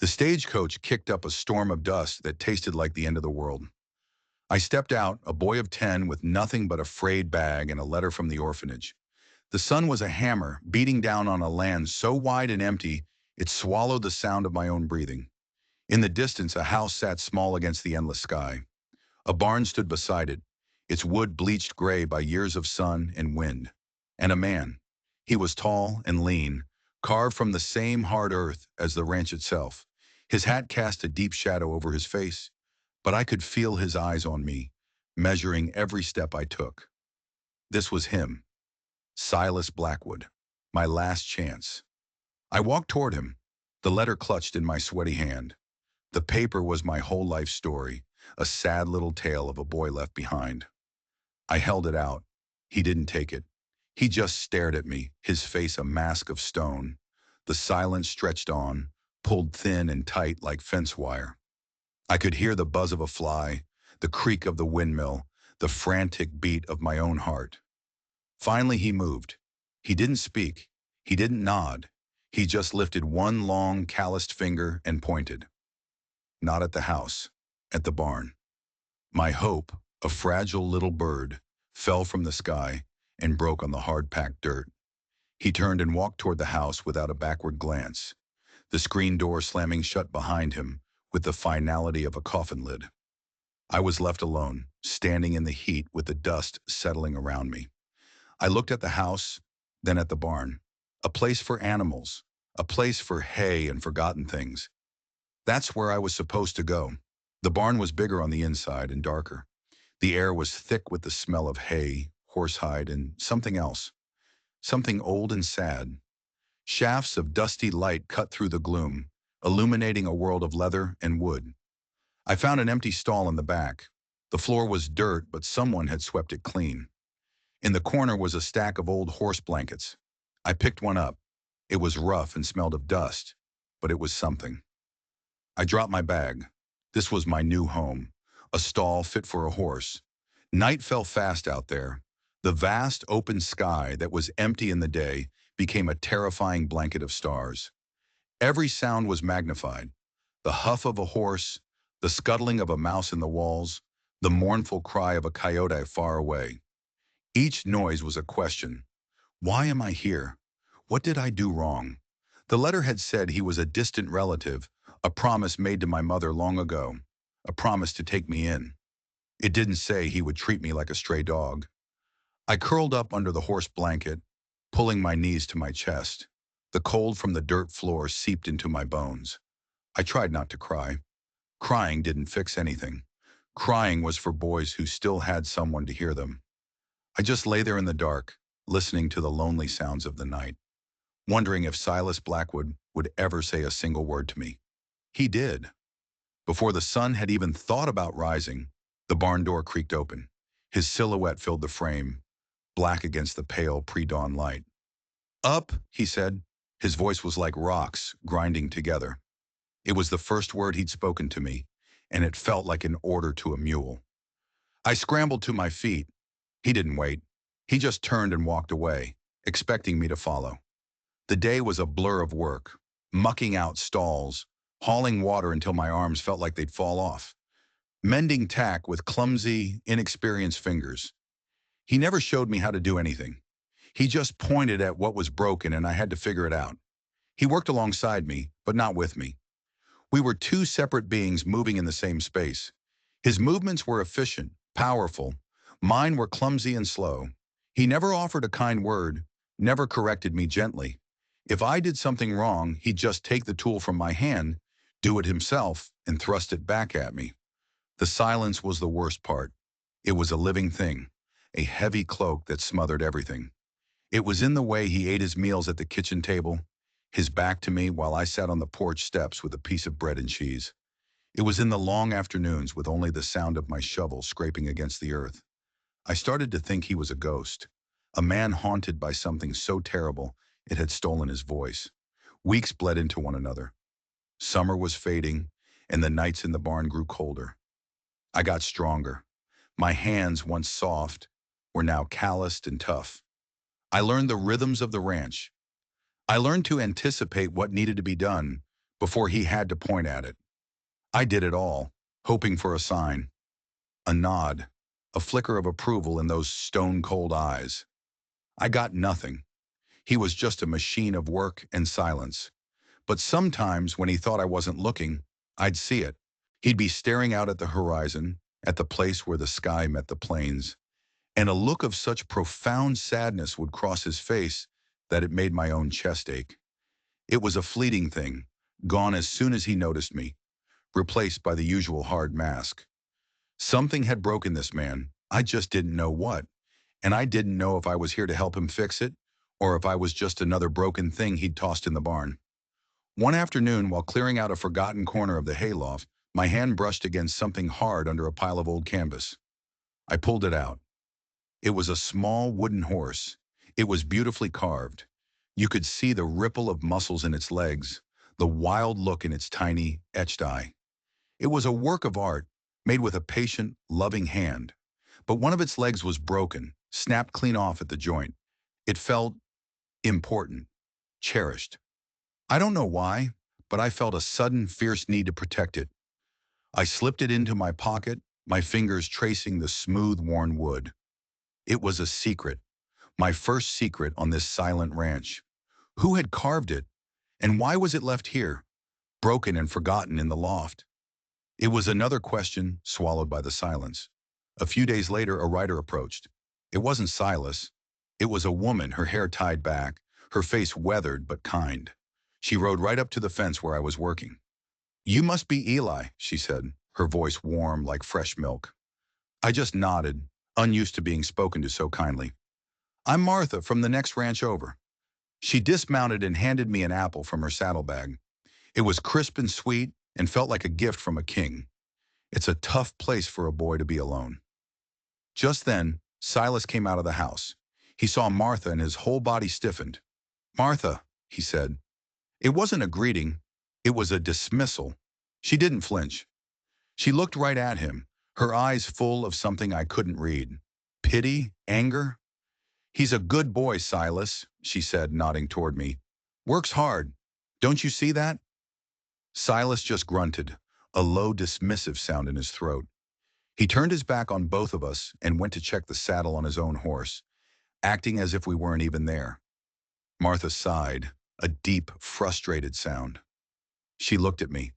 The stagecoach kicked up a storm of dust that tasted like the end of the world. I stepped out, a boy of 10 with nothing but a frayed bag and a letter from the orphanage. The sun was a hammer, beating down on a land so wide and empty it swallowed the sound of my own breathing. In the distance, a house sat small against the endless sky. A barn stood beside it, its wood bleached gray by years of sun and wind. And a man. He was tall and lean, carved from the same hard earth as the ranch itself. His hat cast a deep shadow over his face, but I could feel his eyes on me, measuring every step I took. This was him, Silas Blackwood, my last chance. I walked toward him, the letter clutched in my sweaty hand. The paper was my whole life story, a sad little tale of a boy left behind. I held it out. He didn't take it. He just stared at me, his face a mask of stone. The silence stretched on, pulled thin and tight like fence wire. I could hear the buzz of a fly, the creak of the windmill, the frantic beat of my own heart. Finally he moved. He didn't speak. He didn't nod. He just lifted one long, calloused finger and pointed. Not at the house, at the barn. My hope, a fragile little bird, fell from the sky and broke on the hard-packed dirt. He turned and walked toward the house without a backward glance, the screen door slamming shut behind him with the finality of a coffin lid. I was left alone, standing in the heat with the dust settling around me. I looked at the house, then at the barn. A place for animals, a place for hay and forgotten things. That's where I was supposed to go. The barn was bigger on the inside and darker. The air was thick with the smell of hay, horsehide, and something else. Something old and sad. Shafts of dusty light cut through the gloom, illuminating a world of leather and wood. I found an empty stall in the back. The floor was dirt, but someone had swept it clean. In the corner was a stack of old horse blankets. I picked one up. It was rough and smelled of dust, but it was something. I dropped my bag. This was my new home, a stall fit for a horse. Night fell fast out there. The vast open sky that was empty in the day became a terrifying blanket of stars. Every sound was magnified. The huff of a horse, the scuttling of a mouse in the walls, the mournful cry of a coyote far away. Each noise was a question. Why am I here? What did I do wrong? The letter had said he was a distant relative, a promise made to my mother long ago, a promise to take me in. It didn't say he would treat me like a stray dog. I curled up under the horse blanket, pulling my knees to my chest. The cold from the dirt floor seeped into my bones. I tried not to cry. Crying didn't fix anything. Crying was for boys who still had someone to hear them. I just lay there in the dark, listening to the lonely sounds of the night, wondering if Silas Blackwood would ever say a single word to me. He did. Before the sun had even thought about rising, the barn door creaked open. His silhouette filled the frame, black against the pale pre-dawn light. "Up," he said. His voice was like rocks grinding together. It was the first word he'd spoken to me, and it felt like an order to a mule. I scrambled to my feet. He didn't wait. He just turned and walked away, expecting me to follow. The day was a blur of work, mucking out stalls, hauling water until my arms felt like they'd fall off, mending tack with clumsy, inexperienced fingers. He never showed me how to do anything. He just pointed at what was broken and I had to figure it out. He worked alongside me, but not with me. We were two separate beings moving in the same space. His movements were efficient, powerful. Mine were clumsy and slow. He never offered a kind word, never corrected me gently. If I did something wrong, he'd just take the tool from my hand, do it himself, and thrust it back at me. The silence was the worst part. It was a living thing, a heavy cloak that smothered everything. It was in the way he ate his meals at the kitchen table, his back to me while I sat on the porch steps with a piece of bread and cheese. It was in the long afternoons with only the sound of my shovel scraping against the earth. I started to think he was a ghost, a man haunted by something so terrible it had stolen his voice. Weeks bled into one another. Summer was fading, and the nights in the barn grew colder. I got stronger. My hands, once soft, were now calloused and tough. I learned the rhythms of the ranch. I learned to anticipate what needed to be done before he had to point at it. I did it all, hoping for a sign, a nod, a flicker of approval in those stone-cold eyes. I got nothing. He was just a machine of work and silence. But sometimes when he thought I wasn't looking, I'd see it. He'd be staring out at the horizon, at the place where the sky met the plains, and a look of such profound sadness would cross his face that it made my own chest ache. It was a fleeting thing, gone as soon as he noticed me, replaced by the usual hard mask. Something had broken this man. I just didn't know what, and I didn't know if I was here to help him fix it or if I was just another broken thing he'd tossed in the barn. One afternoon, while clearing out a forgotten corner of the hayloft, my hand brushed against something hard under a pile of old canvas. I pulled it out. It was a small wooden horse. It was beautifully carved. You could see the ripple of muscles in its legs, the wild look in its tiny, etched eye. It was a work of art, made with a patient, loving hand. But one of its legs was broken, snapped clean off at the joint. It felt important, cherished. I don't know why, but I felt a sudden, fierce need to protect it. I slipped it into my pocket, my fingers tracing the smooth, worn wood. It was a secret, my first secret on this silent ranch. Who had carved it, and why was it left here, broken and forgotten in the loft? It was another question swallowed by the silence. A few days later, a writer approached. It wasn't Silas. It was a woman, her hair tied back, her face weathered but kind. She rode right up to the fence where I was working. "You must be Eli," she said, her voice warm like fresh milk. I just nodded, unused to being spoken to so kindly. "I'm Martha from the next ranch over." She dismounted and handed me an apple from her saddlebag. It was crisp and sweet and felt like a gift from a king. It's a tough place for a boy to be alone. Just then, Silas came out of the house. He saw Martha and his whole body stiffened. "Martha," he said. It wasn't a greeting. It was a dismissal. She didn't flinch. She looked right at him, her eyes full of something I couldn't read. Pity? Anger? "He's a good boy, Silas," she said, nodding toward me. "Works hard. Don't you see that?" Silas just grunted, a low, dismissive sound in his throat. He turned his back on both of us and went to check the saddle on his own horse, acting as if we weren't even there. Martha sighed, a deep, frustrated sound. She looked at me.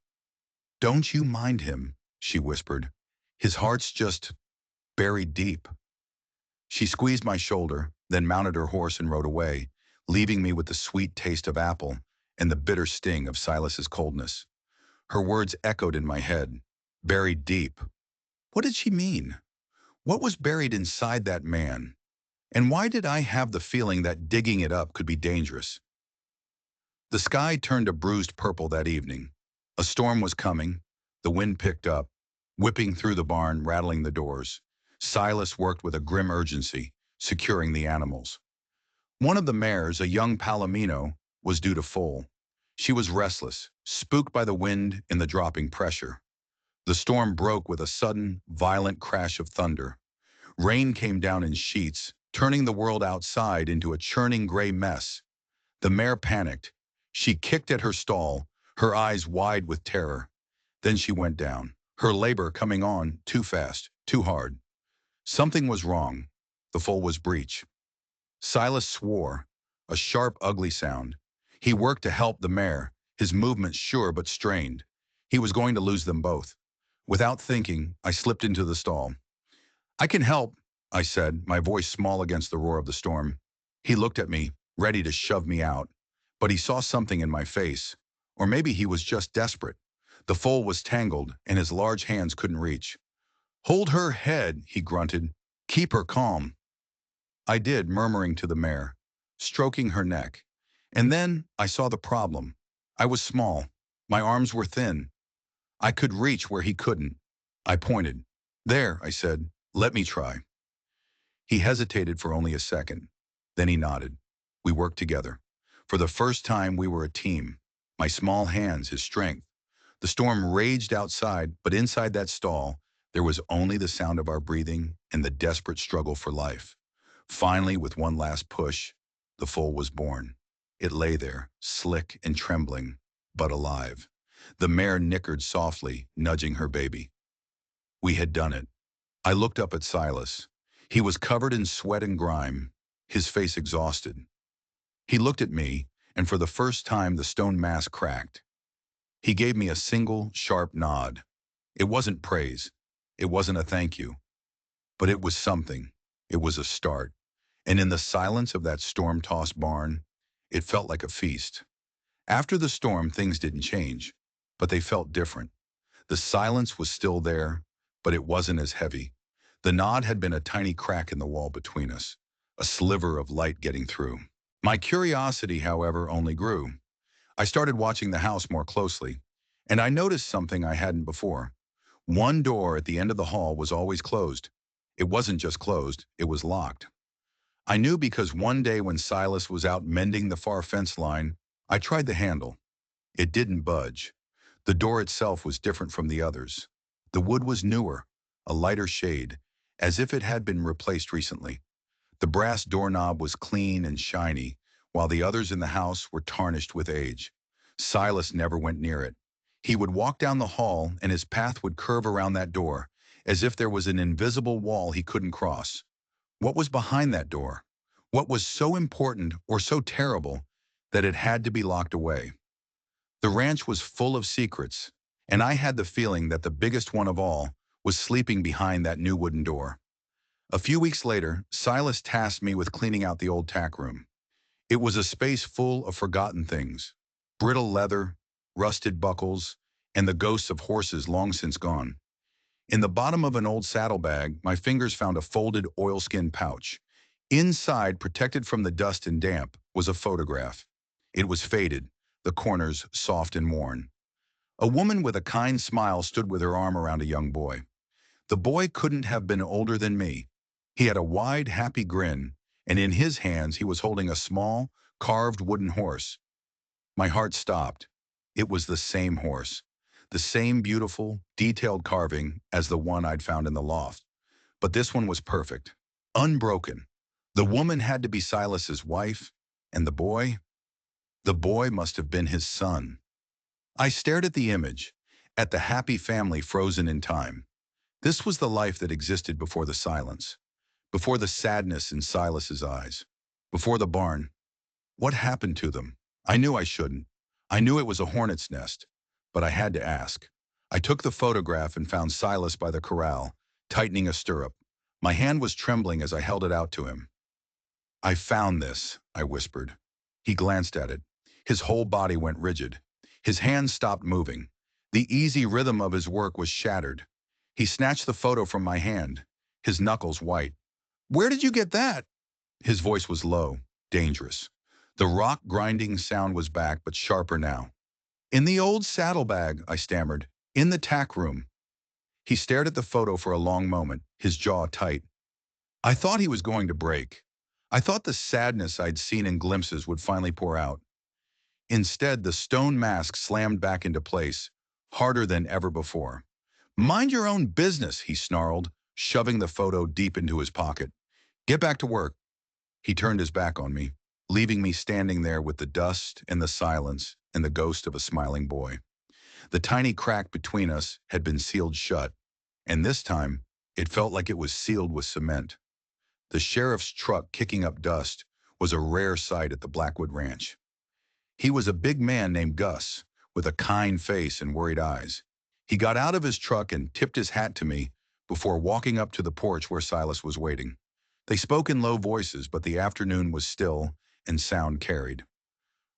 "Don't you mind him," she whispered. "His heart's just buried deep." She squeezed my shoulder, then mounted her horse and rode away, leaving me with the sweet taste of apple and the bitter sting of Silas's coldness. Her words echoed in my head. Buried deep. What did she mean? What was buried inside that man? And why did I have the feeling that digging it up could be dangerous? The sky turned a bruised purple that evening. A storm was coming. The wind picked up, whipping through the barn, rattling the doors. Silas worked with a grim urgency, securing the animals. One of the mares, a young palomino, was due to foal. She was restless, spooked by the wind and the dropping pressure. The storm broke with a sudden, violent crash of thunder. Rain came down in sheets, turning the world outside into a churning gray mess. The mare panicked. She kicked at her stall, her eyes wide with terror. Then she went down, her labor coming on too fast, too hard. Something was wrong. The foal was breech. Silas swore, a sharp, ugly sound. He worked to help the mare, his movements sure but strained. He was going to lose them both. Without thinking, I slipped into the stall. "I can help," I said, my voice small against the roar of the storm. He looked at me, ready to shove me out. But he saw something in my face. Or maybe he was just desperate. The foal was tangled, and his large hands couldn't reach. "Hold her head," he grunted. "Keep her calm." I did, murmuring to the mare, stroking her neck. And then I saw the problem. I was small. My arms were thin. I could reach where he couldn't. I pointed. "There," I said. "Let me try." He hesitated for only a second. Then he nodded. We worked together. For the first time, we were a team. My small hands, his strength. The storm raged outside, but inside that stall, there was only the sound of our breathing and the desperate struggle for life. Finally, with one last push, the foal was born. It lay there, slick and trembling, but alive. The mare nickered softly, nudging her baby. We had done it. I looked up at Silas. He was covered in sweat and grime, his face exhausted. He looked at me, and for the first time the stone mask cracked. He gave me a single, sharp nod. It wasn't praise. It wasn't a thank you. But it was something. It was a start. And in the silence of that storm-tossed barn, it felt like a feast. After the storm, things didn't change, but they felt different. The silence was still there, but it wasn't as heavy. The nod had been a tiny crack in the wall between us, a sliver of light getting through. My curiosity, however, only grew. I started watching the house more closely, and I noticed something I hadn't before. One door at the end of the hall was always closed. It wasn't just closed, it was locked. I knew because one day when Silas was out mending the far fence line, I tried the handle. It didn't budge. The door itself was different from the others. The wood was newer, a lighter shade, as if it had been replaced recently. The brass doorknob was clean and shiny, while the others in the house were tarnished with age. Silas never went near it. He would walk down the hall and his path would curve around that door, as if there was an invisible wall he couldn't cross. What was behind that door? What was so important or so terrible that it had to be locked away? The ranch was full of secrets, and I had the feeling that the biggest one of all was sleeping behind that new wooden door. A few weeks later, Silas tasked me with cleaning out the old tack room. It was a space full of forgotten things, brittle leather, rusted buckles, and the ghosts of horses long since gone. In the bottom of an old saddlebag, my fingers found a folded oilskin pouch. Inside, protected from the dust and damp, was a photograph. It was faded, the corners soft and worn. A woman with a kind smile stood with her arm around a young boy. The boy couldn't have been older than me. He had a wide, happy grin, and in his hands he was holding a small, carved wooden horse. My heart stopped. It was the same horse, the same beautiful, detailed carving as the one I'd found in the loft. But this one was perfect, unbroken. The woman had to be Silas's wife, and the boy must have been his son. I stared at the image, at the happy family frozen in time. This was the life that existed before the silence, before the sadness in Silas's eyes, before the barn. What happened to them? I knew I shouldn't. I knew it was a hornet's nest, but I had to ask. I took the photograph and found Silas by the corral, tightening a stirrup. My hand was trembling as I held it out to him. "I found this," I whispered. He glanced at it. His whole body went rigid. His hands stopped moving. The easy rhythm of his work was shattered. He snatched the photo from my hand, his knuckles white. "Where did you get that?" His voice was low, dangerous. The rock grinding sound was back, but sharper now. "In the old saddlebag," I stammered. "In the tack room." He stared at the photo for a long moment, his jaw tight. I thought he was going to break. I thought the sadness I'd seen in glimpses would finally pour out. Instead, the stone mask slammed back into place, harder than ever before. "Mind your own business," he snarled, shoving the photo deep into his pocket. "Get back to work." He turned his back on me, leaving me standing there with the dust and the silence and the ghost of a smiling boy. The tiny crack between us had been sealed shut, and this time, it felt like it was sealed with cement. The sheriff's truck kicking up dust was a rare sight at the Blackwood Ranch. He was a big man named Gus, with a kind face and worried eyes. He got out of his truck and tipped his hat to me before walking up to the porch where Silas was waiting. They spoke in low voices, but the afternoon was still and sound carried.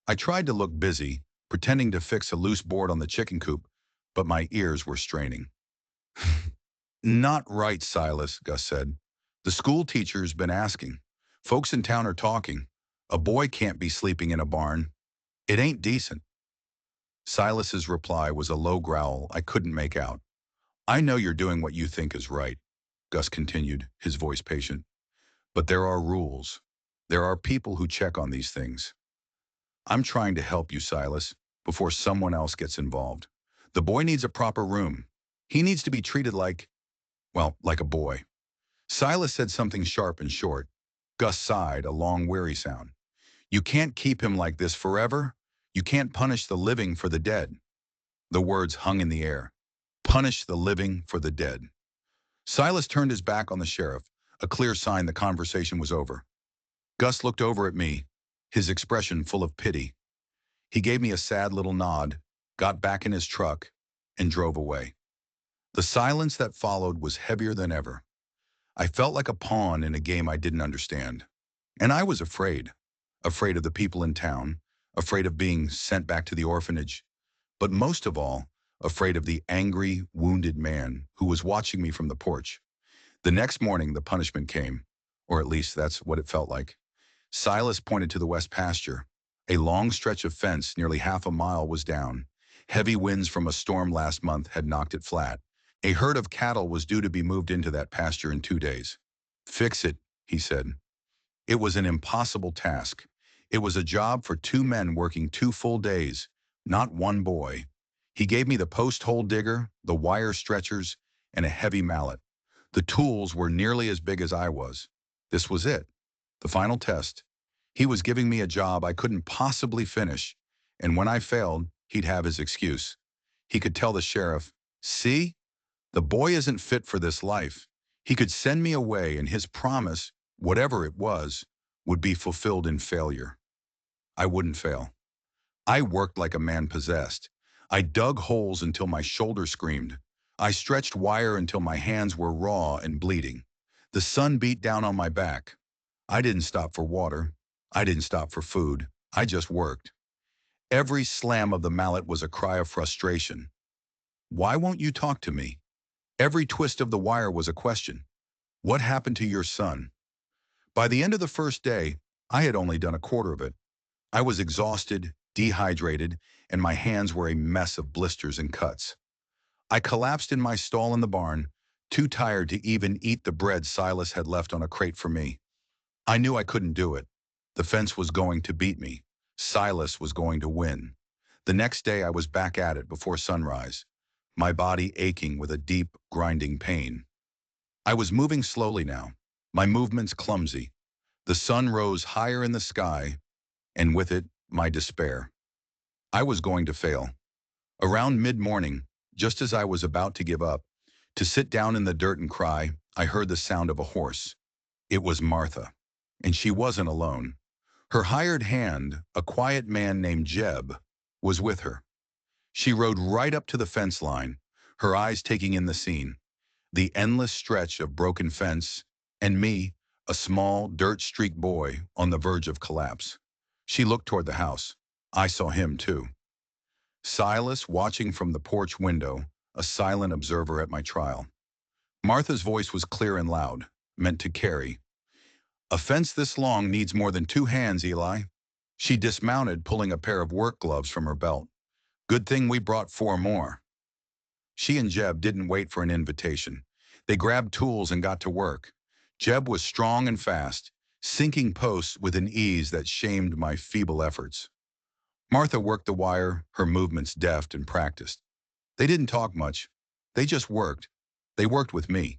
I tried to look busy, pretending to fix a loose board on the chicken coop, but my ears were straining. "Not right, Silas," Gus said. "The school teacher's been asking. Folks in town are talking. A boy can't be sleeping in a barn. It ain't decent." Silas's reply was a low growl I couldn't make out. "I know you're doing what you think is right," Gus continued, his voice patient. "But there are rules. There are people who check on these things. I'm trying to help you, Silas, before someone else gets involved. The boy needs a proper room. He needs to be treated like, well, like a boy." Silas said something sharp and short. Gus sighed, a long, weary sound. "You can't keep him like this forever. You can't punish the living for the dead. The words hung in the air. Punish the living for the dead. Silas turned his back on the sheriff, a clear sign the conversation was over. Gus looked over at me, his expression full of pity. He gave me a sad little nod, got back in his truck, and drove away. The silence that followed was heavier than ever. I felt like a pawn in a game I didn't understand. And I was afraid. Afraid of the people in town, afraid of being sent back to the orphanage, but most of all, afraid of the angry, wounded man who was watching me from the porch. The next morning, the punishment came, or at least that's what it felt like. Silas pointed to the west pasture. A long stretch of fence, nearly half a mile, was down. Heavy winds from a storm last month had knocked it flat. A herd of cattle was due to be moved into that pasture in 2 days. Fix it, he said. It was an impossible task. It was a job for 2 men working 2 full days, not one boy. He gave me the post hole digger, the wire stretchers, and a heavy mallet. The tools were nearly as big as I was. This was it, the final test. He was giving me a job I couldn't possibly finish, and when I failed, he'd have his excuse. He could tell the sheriff, "See? The boy isn't fit for this life." He could send me away, and his promise, whatever it was, would be fulfilled in failure. I wouldn't fail. I worked like a man possessed. I dug holes until my shoulder screamed. I stretched wire until my hands were raw and bleeding. The sun beat down on my back. I didn't stop for water. I didn't stop for food. I just worked. Every slam of the mallet was a cry of frustration. Why won't you talk to me? Every twist of the wire was a question. What happened to your son? By the end of the first day, I had only done a quarter of it. I was exhausted, dehydrated, and my hands were a mess of blisters and cuts. I collapsed in my stall in the barn, too tired to even eat the bread Silas had left on a crate for me. I knew I couldn't do it. The fence was going to beat me. Silas was going to win. The next day I was back at it before sunrise, my body aching with a deep, grinding pain. I was moving slowly now, my movements clumsy. The sun rose higher in the sky, and with it, my despair. I was going to fail. Around mid-morning, just as I was about to give up, to sit down in the dirt and cry, I heard the sound of a horse. It was Martha, and she wasn't alone. Her hired hand, a quiet man named Jeb, was with her. She rode right up to the fence line, her eyes taking in the scene, the endless stretch of broken fence, and me, a small, dirt-streaked boy on the verge of collapse. She looked toward the house. I saw him too. Silas watching from the porch window, a silent observer at my trial. Martha's voice was clear and loud, meant to carry. "A fence this long needs more than 2 hands, Eli." She dismounted, pulling a pair of work gloves from her belt. "Good thing we brought 4 more." She and Jeb didn't wait for an invitation. They grabbed tools and got to work. Jeb was strong and fast, sinking posts with an ease that shamed my feeble efforts. Martha worked the wire, her movements deft and practiced. They didn't talk much. They just worked. They worked with me.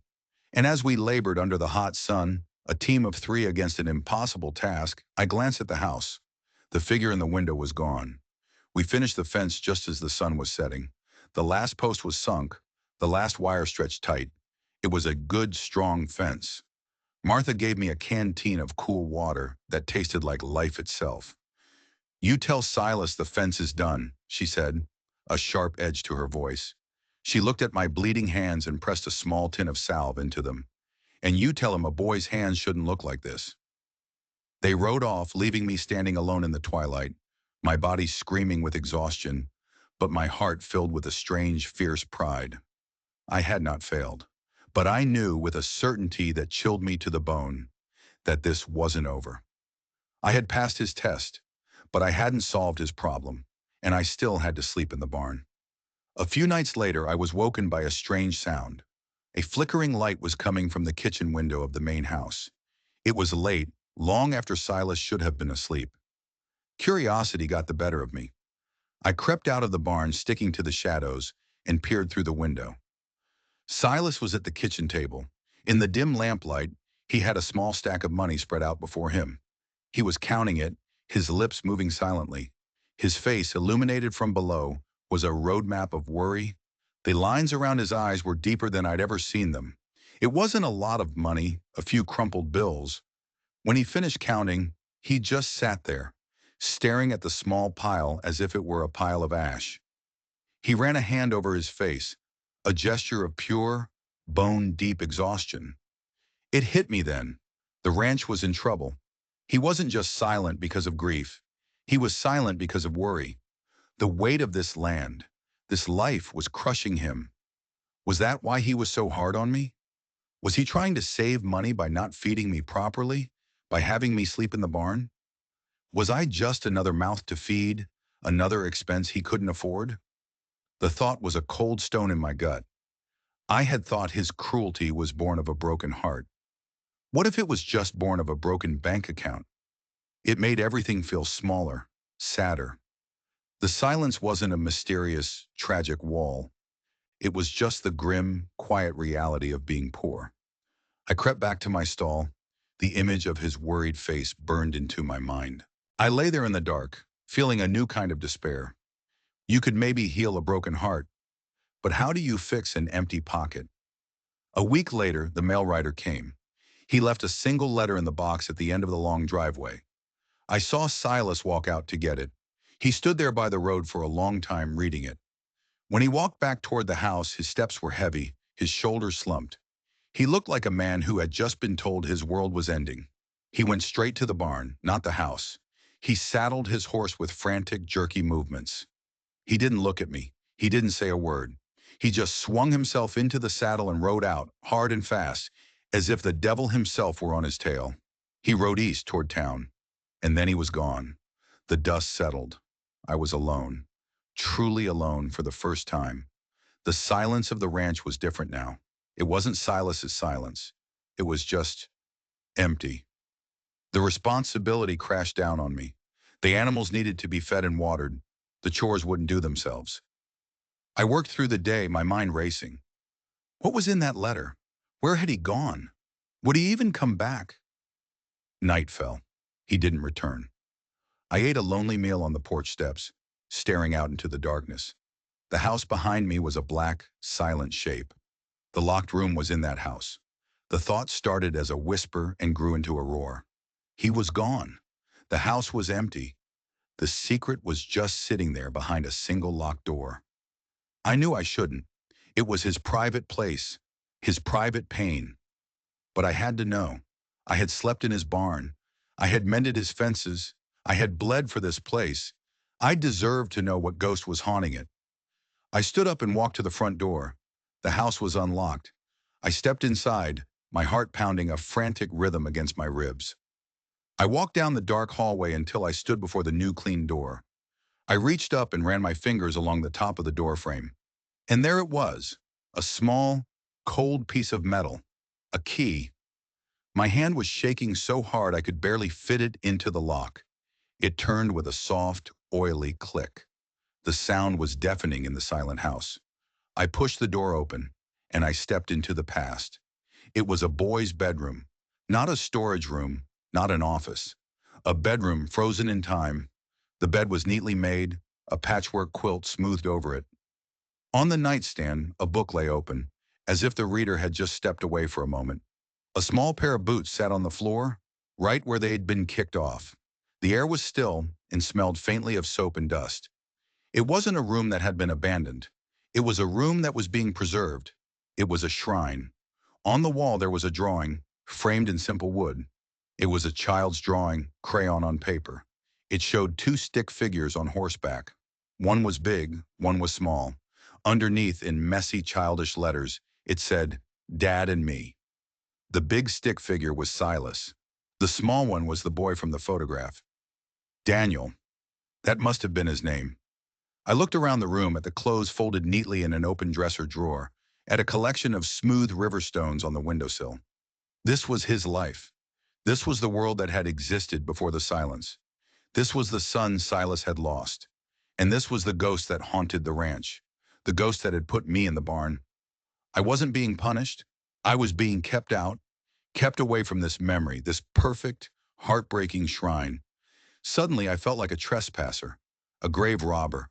And as we labored under the hot sun, a team of 3 against an impossible task, I glanced at the house. The figure in the window was gone. We finished the fence just as the sun was setting. The last post was sunk, the last wire stretched tight. It was a good, strong fence. Martha gave me a canteen of cool water that tasted like life itself. "You tell Silas the fence is done," she said, a sharp edge to her voice. She looked at my bleeding hands and pressed a small tin of salve into them. "And you tell him a boy's hands shouldn't look like this." They rode off, leaving me standing alone in the twilight, my body screaming with exhaustion, but my heart filled with a strange, fierce pride. I had not failed, but I knew with a certainty that chilled me to the bone that this wasn't over. I had passed his test, but I hadn't solved his problem, and I still had to sleep in the barn. A few nights later, I was woken by a strange sound. A flickering light was coming from the kitchen window of the main house. It was late, long after Silas should have been asleep. Curiosity got the better of me. I crept out of the barn, sticking to the shadows, and peered through the window. Silas was at the kitchen table. In the dim lamplight, he had a small stack of money spread out before him. He was counting it, his lips moving silently. His face, illuminated from below, was a roadmap of worry. The lines around his eyes were deeper than I'd ever seen them. It wasn't a lot of money, a few crumpled bills. When he finished counting, he just sat there, staring at the small pile as if it were a pile of ash. He ran a hand over his face, a gesture of pure, bone-deep exhaustion. It hit me then. The ranch was in trouble. He wasn't just silent because of grief. He was silent because of worry. The weight of this land, this life was crushing him. Was that why he was so hard on me? Was he trying to save money by not feeding me properly? By having me sleep in the barn? Was I just another mouth to feed, another expense he couldn't afford? The thought was a cold stone in my gut. I had thought his cruelty was born of a broken heart. What if it was just born of a broken bank account? It made everything feel smaller, sadder. The silence wasn't a mysterious, tragic wall. It was just the grim, quiet reality of being poor. I crept back to my stall. The image of his worried face burned into my mind. I lay there in the dark, feeling a new kind of despair. You could maybe heal a broken heart, but how do you fix an empty pocket? A week later, the mail rider came. He left a single letter in the box at the end of the long driveway. I saw Silas walk out to get it. He stood there by the road for a long time reading it. When he walked back toward the house, his steps were heavy, his shoulders slumped. He looked like a man who had just been told his world was ending. He went straight to the barn, not the house. He saddled his horse with frantic, jerky movements. He didn't look at me. He didn't say a word. He just swung himself into the saddle and rode out, hard and fast, as if the devil himself were on his tail. He rode east toward town, and then he was gone. The dust settled. I was alone, truly alone for the first time. The silence of the ranch was different now. It wasn't Silas's silence. It was just empty. The responsibility crashed down on me. The animals needed to be fed and watered. The chores wouldn't do themselves. I worked through the day, my mind racing. What was in that letter? Where had he gone? Would he even come back? Night fell. He didn't return. I ate a lonely meal on the porch steps, staring out into the darkness. The house behind me was a black, silent shape. The locked room was in that house. The thought started as a whisper and grew into a roar. He was gone. The house was empty. The secret was just sitting there behind a single locked door. I knew I shouldn't. It was his private place, his private pain. But I had to know. I had slept in his barn. I had mended his fences. I had bled for this place. I deserved to know what ghost was haunting it. I stood up and walked to the front door. The house was unlocked. I stepped inside, my heart pounding a frantic rhythm against my ribs. I walked down the dark hallway until I stood before the new clean door. I reached up and ran my fingers along the top of the door frame. And there it was, a small, cold piece of metal, a key. My hand was shaking so hard I could barely fit it into the lock. It turned with a soft, oily click. The sound was deafening in the silent house. I pushed the door open, and I stepped into the past. It was a boy's bedroom, not a storage room, not an office. A bedroom frozen in time. The bed was neatly made, a patchwork quilt smoothed over it. On the nightstand, a book lay open, as if the reader had just stepped away for a moment. A small pair of boots sat on the floor, right where they'd been kicked off. The air was still and smelled faintly of soap and dust. It wasn't a room that had been abandoned. It was a room that was being preserved. It was a shrine. On the wall there was a drawing, framed in simple wood. It was a child's drawing, crayon on paper. It showed two stick figures on horseback. One was big, one was small. Underneath, in messy, childish letters, it said, "Dad and me." The big stick figure was Silas. The small one was the boy from the photograph. Daniel. That must have been his name. I looked around the room at the clothes folded neatly in an open dresser drawer, at a collection of smooth river stones on the windowsill. This was his life. This was the world that had existed before the silence. This was the son Silas had lost. And this was the ghost that haunted the ranch. The ghost that had put me in the barn. I wasn't being punished. I was being kept out, kept away from this memory, this perfect, heartbreaking shrine. Suddenly, I felt like a trespasser, a grave robber.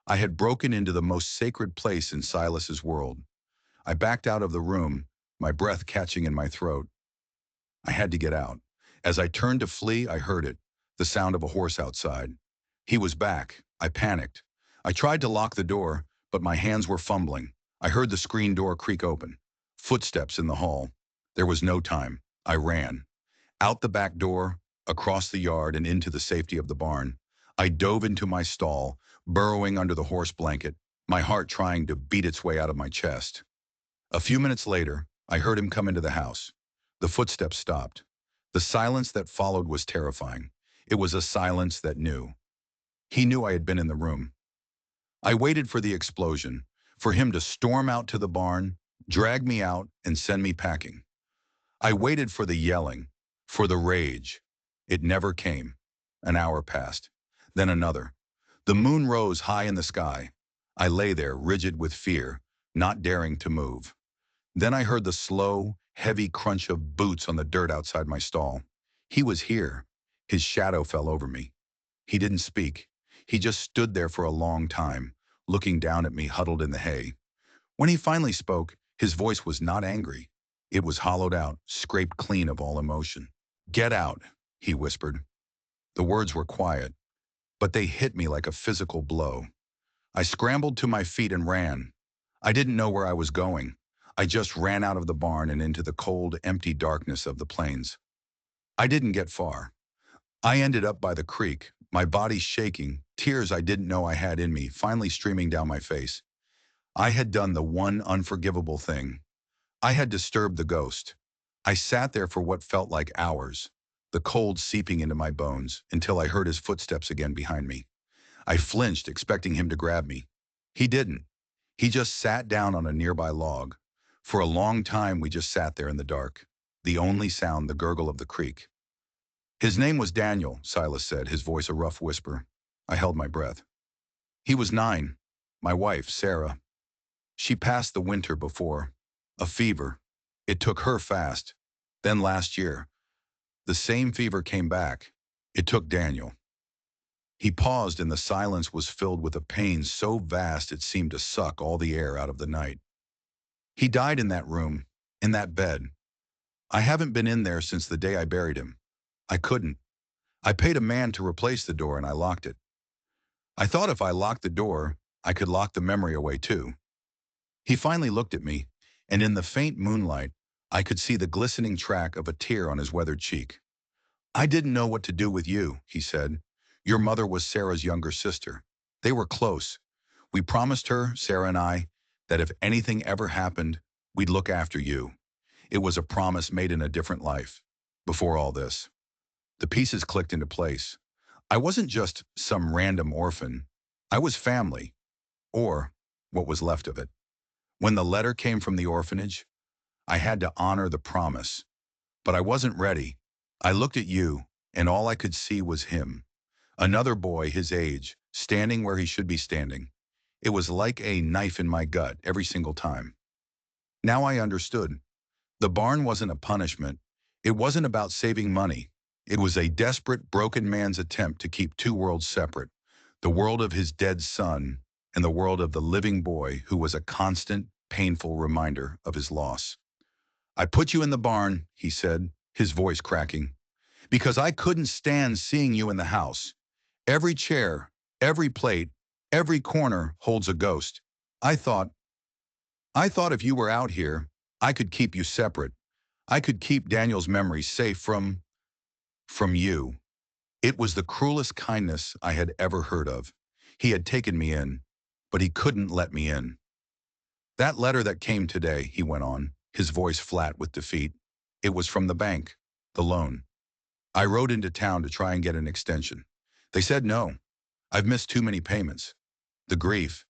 I had broken into the most sacred place in Silas's world. I backed out of the room, my breath catching in my throat. I had to get out. As I turned to flee, I heard it, the sound of a horse outside. He was back. I panicked. I tried to lock the door, but my hands were fumbling. I heard the screen door creak open. Footsteps in the hall. There was no time. I ran. Out the back door, across the yard, and into the safety of the barn. I dove into my stall, burrowing under the horse blanket, my heart trying to beat its way out of my chest. A few minutes later, I heard him come into the house. The footsteps stopped. The silence that followed was terrifying. It was a silence that knew. He knew I had been in the room. I waited for the explosion, for him to storm out to the barn, drag me out, and send me packing. I waited for the yelling, for the rage. It never came. An hour passed. Then another. The moon rose high in the sky. I lay there, rigid with fear, not daring to move. Then I heard the slow, heavy crunch of boots on the dirt outside my stall. He was here. His shadow fell over me. He didn't speak. He just stood there for a long time, looking down at me huddled in the hay. When he finally spoke, his voice was not angry. It was hollowed out, scraped clean of all emotion. "Get out," he whispered. The words were quiet, but they hit me like a physical blow. I scrambled to my feet and ran. I didn't know where I was going. I just ran out of the barn and into the cold, empty darkness of the plains. I didn't get far. I ended up by the creek, my body shaking, tears I didn't know I had in me finally streaming down my face. I had done the one unforgivable thing. I had disturbed the ghost. I sat there for what felt like hours, the cold seeping into my bones, until I heard his footsteps again behind me. I flinched, expecting him to grab me. He didn't. He just sat down on a nearby log. For a long time, we just sat there in the dark, the only sound the gurgle of the creek. "His name was Daniel," Silas said, his voice a rough whisper. I held my breath. "He was 9. My wife, Sarah. She passed the winter before. A fever. It took her fast. Then last year, the same fever came back. It took Daniel." He paused and the silence was filled with a pain so vast it seemed to suck all the air out of the night. "He died in that room, in that bed. I haven't been in there since the day I buried him. I couldn't. I paid a man to replace the door and I locked it. I thought if I locked the door, I could lock the memory away too." He finally looked at me, and in the faint moonlight, I could see the glistening track of a tear on his weathered cheek. "I didn't know what to do with you," he said. "Your mother was Sarah's younger sister. They were close. We promised her, Sarah and I, that if anything ever happened, we'd look after you. It was a promise made in a different life, before all this." The pieces clicked into place. I wasn't just some random orphan. I was family, or what was left of it. When the letter came from the orphanage, I had to honor the promise. But I wasn't ready. I looked at you, and all I could see was him. Another boy his age, standing where he should be standing. It was like a knife in my gut every single time. Now I understood. The barn wasn't a punishment. It wasn't about saving money. It was a desperate, broken man's attempt to keep two worlds separate. The world of his dead son and the world of the living boy who was a constant, painful reminder of his loss. "I put you in the barn," he said, his voice cracking, "because I couldn't stand seeing you in the house. Every chair, every plate, every corner holds a ghost. I thought, I thought if you were out here, I could keep you separate. I could keep Daniel's memory safe from you." It was the cruelest kindness I had ever heard of. He had taken me in, but he couldn't let me in. "That letter that came today," he went on, his voice flat with defeat, "it was from the bank, the loan. I rode into town to try and get an extension. They said no. I've missed too many payments. The grief,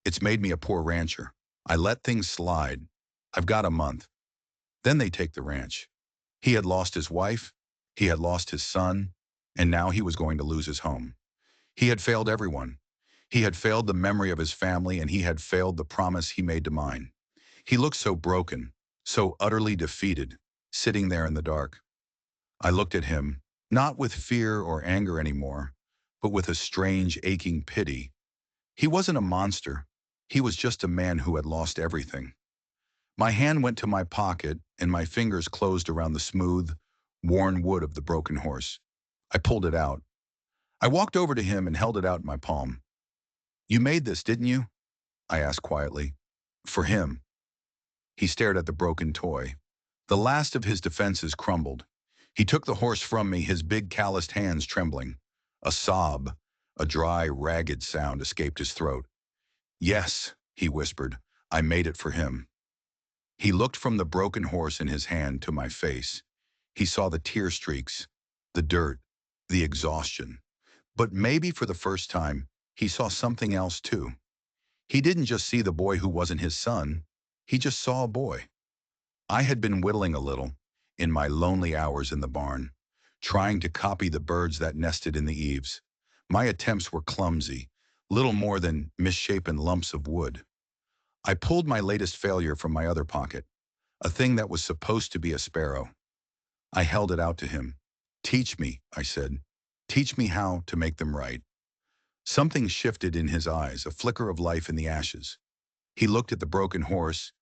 it's made me a poor rancher. I let things slide. I've got a month. Then they take the ranch." He had lost his wife, he had lost his son, and now he was going to lose his home. He had failed everyone. He had failed the memory of his family, and he had failed the promise he made to mine. He looked so broken, so utterly defeated, sitting there in the dark. I looked at him, not with fear or anger anymore, but with a strange, aching pity. He wasn't a monster. He was just a man who had lost everything. My hand went to my pocket, and my fingers closed around the smooth, worn wood of the broken horse. I pulled it out. I walked over to him and held it out in my palm. "You made this, didn't you?" I asked quietly. "For him." He stared at the broken toy. The last of his defenses crumbled. He took the horse from me, his big calloused hands trembling. A sob, a dry, ragged sound escaped his throat. "Yes," he whispered, "I made it for him." He looked from the broken horse in his hand to my face. He saw the tear streaks, the dirt, the exhaustion. But maybe for the first time, he saw something else too. He didn't just see the boy who wasn't his son. He just saw a boy. I had been whittling a little, in my lonely hours in the barn, trying to copy the birds that nested in the eaves. My attempts were clumsy, little more than misshapen lumps of wood. I pulled my latest failure from my other pocket, a thing that was supposed to be a sparrow. I held it out to him. "Teach me," I said. "Teach me how to make them right." Something shifted in his eyes, a flicker of life in the ashes. He looked at the broken horse,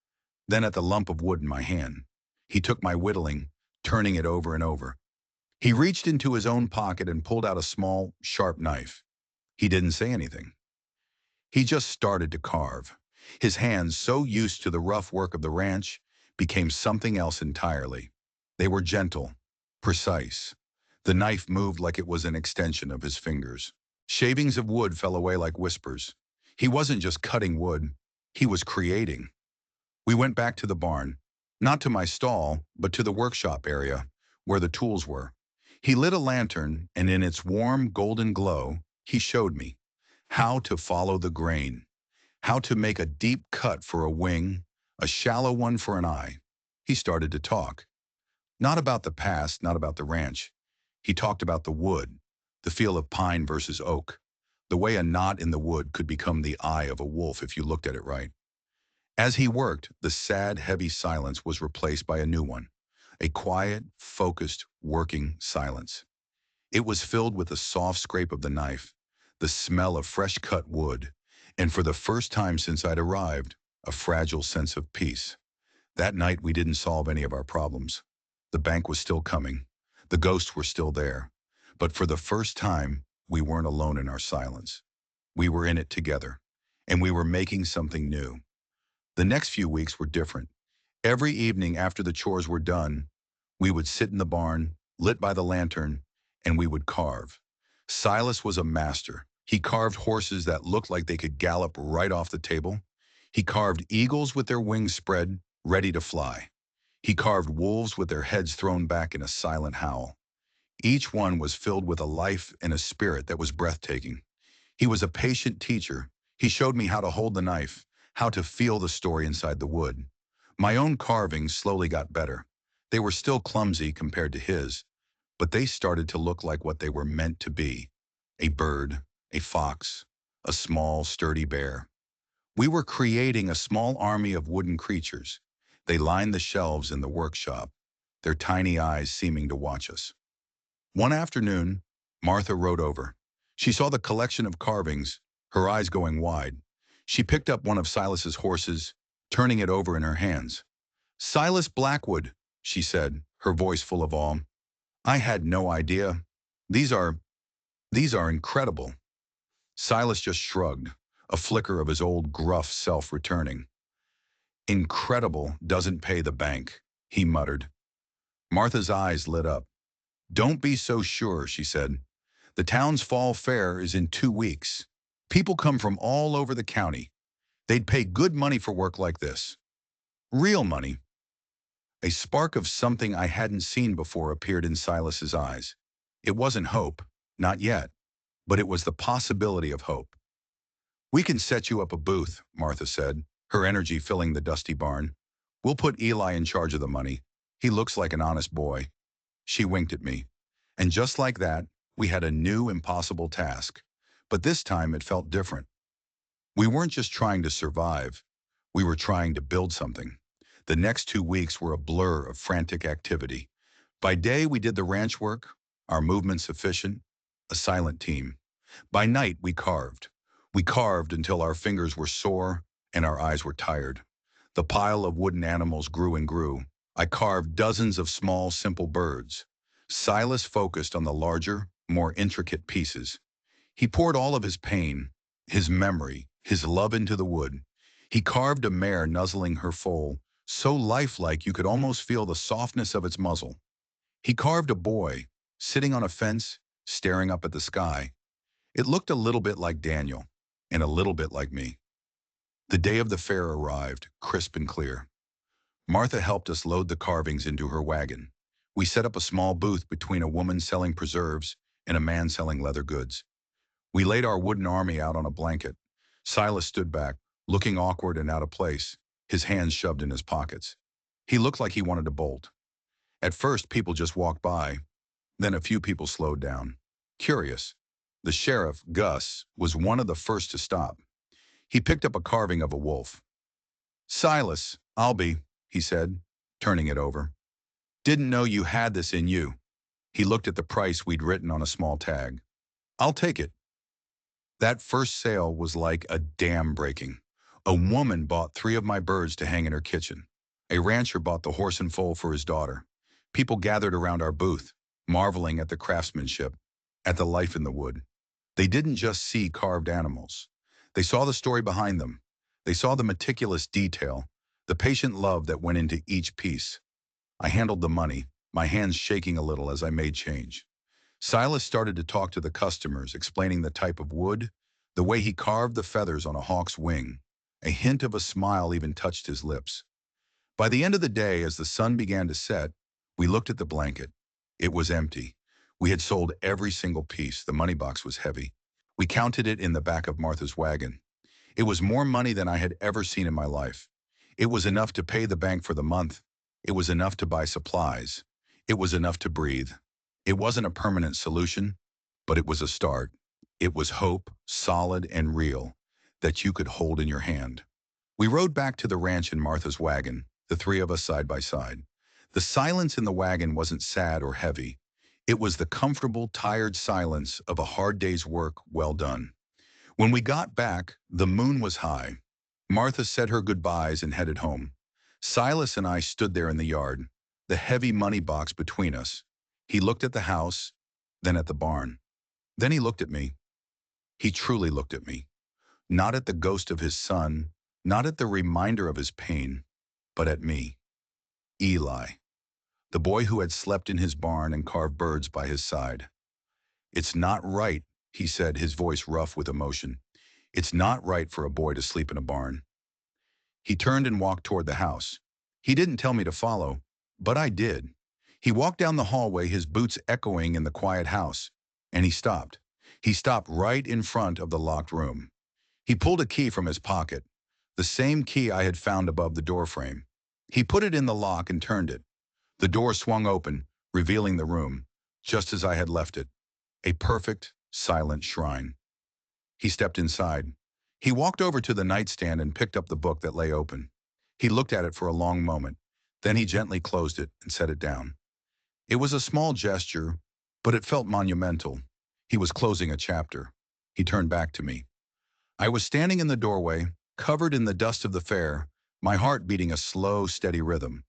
then at the lump of wood in my hand. He took my whittling, turning it over and over. He reached into his own pocket and pulled out a small, sharp knife. He didn't say anything. He just started to carve. His hands, so used to the rough work of the ranch, became something else entirely. They were gentle, precise. The knife moved like it was an extension of his fingers. Shavings of wood fell away like whispers. He wasn't just cutting wood, he was creating. We went back to the barn, not to my stall, but to the workshop area, where the tools were. He lit a lantern, and in its warm, golden glow, he showed me how to follow the grain, how to make a deep cut for a wing, a shallow one for an eye. He started to talk. Not about the past, not about the ranch. He talked about the wood, the feel of pine versus oak, the way a knot in the wood could become the eye of a wolf if you looked at it right. As he worked, the sad, heavy silence was replaced by a new one, a quiet, focused, working silence. It was filled with the soft scrape of the knife, the smell of fresh-cut wood, and for the first time since I'd arrived, a fragile sense of peace. That night, we didn't solve any of our problems. The bank was still coming. The ghosts were still there. But for the first time, we weren't alone in our silence. We were in it together, and we were making something new. The next few weeks were different. Every evening after the chores were done, we would sit in the barn, lit by the lantern, and we would carve. Silas was a master. He carved horses that looked like they could gallop right off the table. He carved eagles with their wings spread, ready to fly. He carved wolves with their heads thrown back in a silent howl. Each one was filled with a life and a spirit that was breathtaking. He was a patient teacher. He showed me how to hold the knife, how to feel the story inside the wood. My own carvings slowly got better. They were still clumsy compared to his, but they started to look like what they were meant to be: a bird, a fox, a small, sturdy bear. We were creating a small army of wooden creatures. They lined the shelves in the workshop, their tiny eyes seeming to watch us. One afternoon, Martha rode over. She saw the collection of carvings, her eyes going wide. She picked up one of Silas's horses, turning it over in her hands. "Silas Blackwood," she said, her voice full of awe. "I had no idea. These are, these are incredible." Silas just shrugged, a flicker of his old gruff self returning. "Incredible doesn't pay the bank," he muttered. Martha's eyes lit up. "Don't be so sure," she said. "The town's fall fair is in 2 weeks. People come from all over the county. They'd pay good money for work like this. Real money." A spark of something I hadn't seen before appeared in Silas's eyes. It wasn't hope, not yet, but it was the possibility of hope. "We can set you up a booth," Martha said, her energy filling the dusty barn. "We'll put Eli in charge of the money. He looks like an honest boy." She winked at me. And just like that, we had a new, impossible task. But this time it felt different. We weren't just trying to survive. We were trying to build something. The next 2 weeks were a blur of frantic activity. By day, we did the ranch work, our movements efficient, a silent team. By night, we carved. We carved until our fingers were sore and our eyes were tired. The pile of wooden animals grew and grew. I carved dozens of small, simple birds. Silas focused on the larger, more intricate pieces. He poured all of his pain, his memory, his love into the wood. He carved a mare nuzzling her foal, so lifelike you could almost feel the softness of its muzzle. He carved a boy, sitting on a fence, staring up at the sky. It looked a little bit like Daniel, and a little bit like me. The day of the fair arrived, crisp and clear. Martha helped us load the carvings into her wagon. We set up a small booth between a woman selling preserves and a man selling leather goods. We laid our wooden army out on a blanket. Silas stood back, looking awkward and out of place, his hands shoved in his pockets. He looked like he wanted to bolt. At first, people just walked by. Then a few people slowed down. Curious. The sheriff, Gus, was one of the first to stop. He picked up a carving of a wolf. "Silas, I'll be," he said, turning it over. "Didn't know you had this in you." He looked at the price we'd written on a small tag. "I'll take it." That first sale was like a dam breaking. A woman bought 3 of my birds to hang in her kitchen. A rancher bought the horse and foal for his daughter. People gathered around our booth, marveling at the craftsmanship, at the life in the wood. They didn't just see carved animals. They saw the story behind them. They saw the meticulous detail, the patient love that went into each piece. I handled the money, my hands shaking a little as I made change. Silas started to talk to the customers, explaining the type of wood, the way he carved the feathers on a hawk's wing. A hint of a smile even touched his lips. By the end of the day, as the sun began to set, we looked at the blanket. It was empty. We had sold every single piece. The money box was heavy. We counted it in the back of Martha's wagon. It was more money than I had ever seen in my life. It was enough to pay the bank for the month. It was enough to buy supplies. It was enough to breathe. It wasn't a permanent solution, but it was a start. It was hope, solid and real, that you could hold in your hand. We rode back to the ranch in Martha's wagon, the 3 of us side by side. The silence in the wagon wasn't sad or heavy. It was the comfortable, tired silence of a hard day's work well done. When we got back, the moon was high. Martha said her goodbyes and headed home. Silas and I stood there in the yard, the heavy money box between us. He looked at the house, then at the barn. Then he looked at me. He truly looked at me. Not at the ghost of his son, not at the reminder of his pain, but at me, Eli, the boy who had slept in his barn and carved birds by his side. "It's not right," he said, his voice rough with emotion. "It's not right for a boy to sleep in a barn." He turned and walked toward the house. He didn't tell me to follow, but I did. He walked down the hallway, his boots echoing in the quiet house, and he stopped. He stopped right in front of the locked room. He pulled a key from his pocket, the same key I had found above the doorframe. He put it in the lock and turned it. The door swung open, revealing the room, just as I had left it, a perfect, silent shrine. He stepped inside. He walked over to the nightstand and picked up the book that lay open. He looked at it for a long moment. Then he gently closed it and set it down. It was a small gesture, but it felt monumental. He was closing a chapter. He turned back to me. I was standing in the doorway, covered in the dust of the fair, my heart beating a slow, steady rhythm.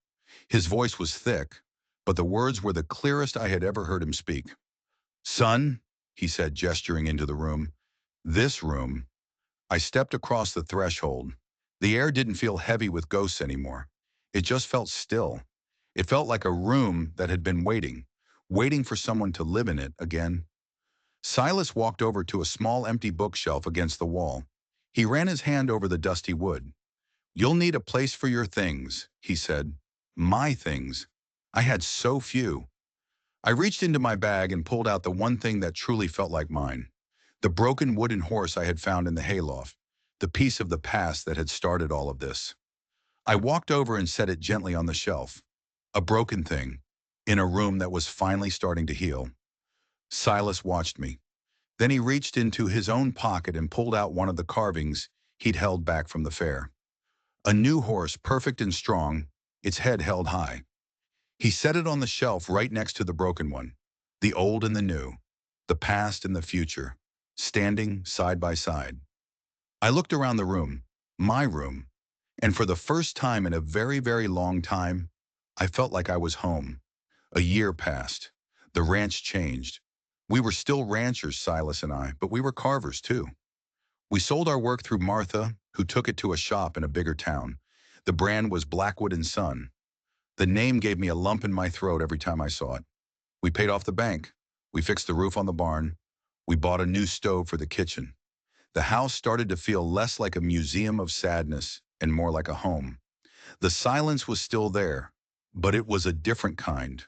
His voice was thick, but the words were the clearest I had ever heard him speak. "Son," he said, gesturing into the room, "this room." I stepped across the threshold. The air didn't feel heavy with ghosts anymore. It just felt still. It felt like a room that had been waiting for someone to live in it again. Silas walked over to a small empty bookshelf against the wall. He ran his hand over the dusty wood. "You'll need a place for your things," he said. My things. I had so few. I reached into my bag and pulled out the one thing that truly felt like mine. The broken wooden horse I had found in the hayloft. The piece of the past that had started all of this. I walked over and set it gently on the shelf. A broken thing, in a room that was finally starting to heal. Silas watched me. Then he reached into his own pocket and pulled out one of the carvings he'd held back from the fair. A new horse, perfect and strong, its head held high. He set it on the shelf right next to the broken one. The old and the new. The past and the future. standing side by side. I looked around the room, my room, and for the first time in a very, very long time, I felt like I was home. A year passed. The ranch changed. We were still ranchers, Silas and I, but we were carvers too. We sold our work through Martha, who took it to a shop in a bigger town. The brand was Blackwood and Son. The name gave me a lump in my throat every time I saw it. We paid off the bank. We fixed the roof on the barn. We bought a new stove for the kitchen. The house started to feel less like a museum of sadness and more like a home. The silence was still there, but it was a different kind.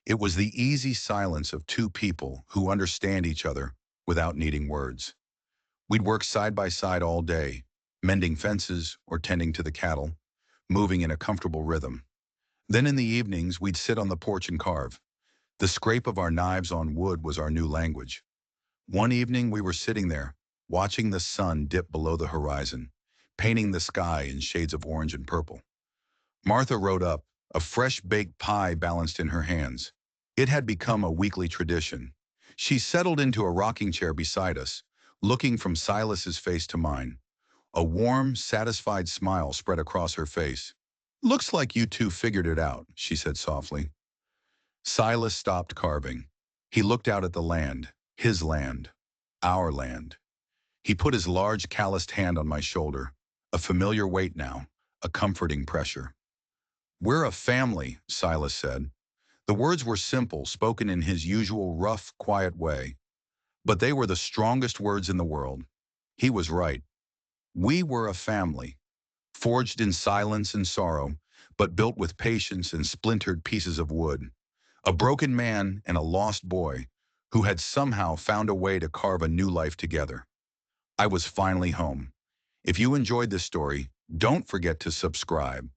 It was the easy silence of two people who understand each other without needing words. We'd work side by side all day, mending fences or tending to the cattle, moving in a comfortable rhythm. Then in the evenings, we'd sit on the porch and carve. The scrape of our knives on wood was our new language. One evening we were sitting there, watching the sun dip below the horizon, painting the sky in shades of orange and purple. Martha rode up, a fresh baked pie balanced in her hands. It had become a weekly tradition. She settled into a rocking chair beside us, looking from Silas's face to mine. A warm, satisfied smile spread across her face. "Looks like you two figured it out," she said softly. Silas stopped carving. He looked out at the land, his land, our land. He put his large calloused hand on my shoulder, a familiar weight now, a comforting pressure. "We're a family," Silas said. The words were simple, spoken in his usual rough, quiet way, but they were the strongest words in the world. He was right. We were a family, forged in silence and sorrow, but built with patience and splintered pieces of wood. A broken man and a lost boy who had somehow found a way to carve a new life together. I was finally home. If you enjoyed this story, don't forget to subscribe.